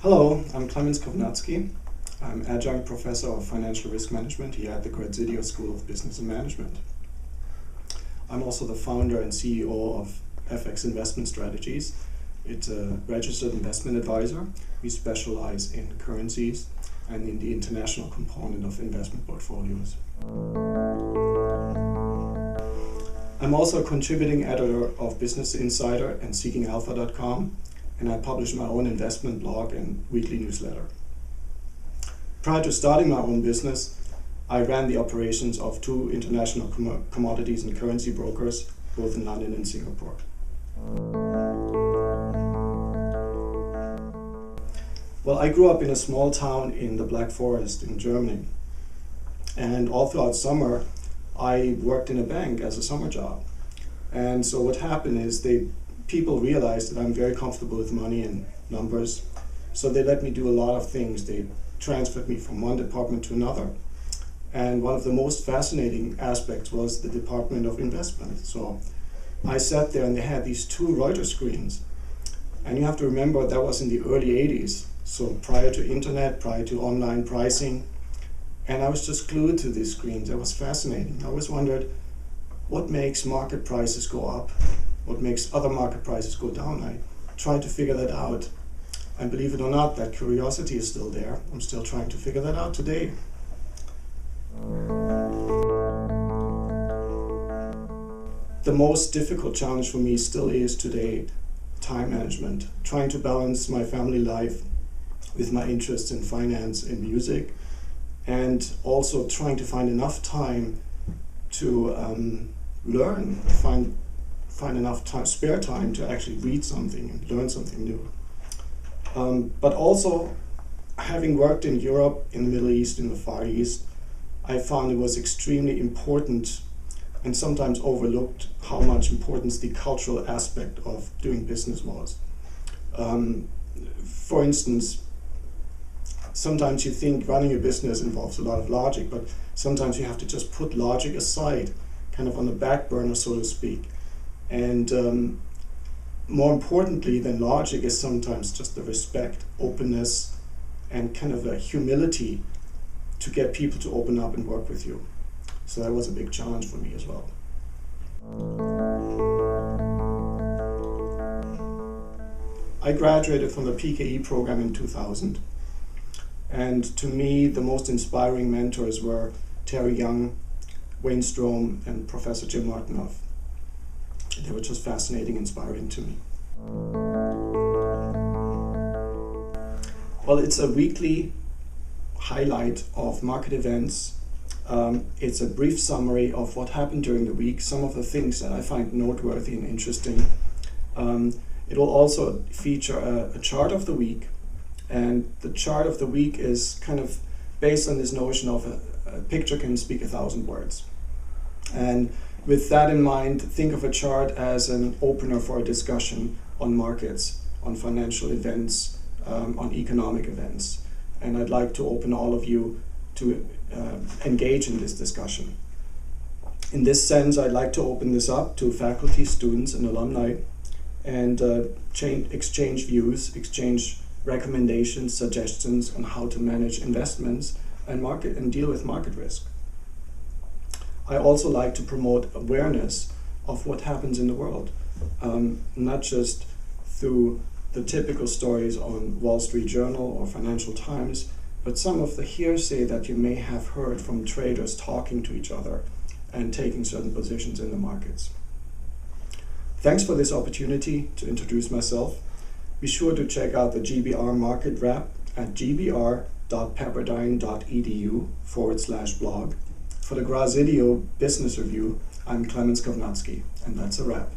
Hello, I'm Clemens Kownatzki. I'm adjunct professor of financial risk management here at the Graziadio School of Business and Management. I'm also the founder and CEO of FX Investment Strategies. It's a registered investment advisor. We specialize in currencies and in the international component of investment portfolios. I'm also a contributing editor of Business Insider and SeekingAlpha.com, and I publish my own investment blog and weekly newsletter. Prior to starting my own business, I ran the operations of two international commodities and currency brokers, both in London and Singapore. Well, I grew up in a small town in the Black Forest in Germany, and all throughout summer I worked in a bank as a summer job. And so what happened is people realized that I'm very comfortable with money and numbers, so they let me do a lot of things. They transferred me from one department to another. And one of the most fascinating aspects was the Department of Investment. So I sat there and they had these two Reuters screens. And you have to remember that was in the early 80s, so prior to internet, prior to online pricing. And I was just glued to these screens. It was fascinating. I always wondered, what makes market prices go up? What makes other market prices go down? I tried to figure that out. And believe it or not, that curiosity is still there. I'm still trying to figure that out today. The most difficult challenge for me still is today time management. Trying to balance my family life with my interest in finance and music, and also trying to find enough time to learn, find enough time, spare time to actually read something and learn something new. But also, having worked in Europe, in the Middle East, in the Far East, I found it was extremely important and sometimes overlooked how much importance the cultural aspect of doing business was. For instance, sometimes you think running a business involves a lot of logic, but sometimes you have to just put logic aside, kind of on the back burner, so to speak. And more importantly than logic is sometimes just the respect, openness, and kind of a humility to get people to open up and work with you. So that was a big challenge for me as well. I graduated from the PKE program in 2000. And to me, the most inspiring mentors were Terry Young, Wayne Strom, and Professor Jim Martinoff. They were just fascinating, inspiring to me. Well, it's a weekly highlight of market events. It's a brief summary of what happened during the week, some of the things that I find noteworthy and interesting. It will also feature a chart of the week, and the chart of the week is kind of based on this notion of a picture can speak 1,000 words. And with that in mind, think of a chart as an opener for a discussion on markets, on financial events, on economic events. And I'd like to open all of you to engage in this discussion. In this sense, I'd like to open this up to faculty, students, and alumni, and exchange views, exchange recommendations, suggestions on how to manage investments and deal with market risk. I also like to promote awareness of what happens in the world, not just through the typical stories on Wall Street Journal or Financial Times, but some of the hearsay that you may have heard from traders talking to each other and taking certain positions in the markets. Thanks for this opportunity to introduce myself. Be sure to check out the GBR Market Wrap at gbr.pepperdine.edu/blog. For the Graziadio Business Review, I'm Clemens Kownatzki, and that's a wrap.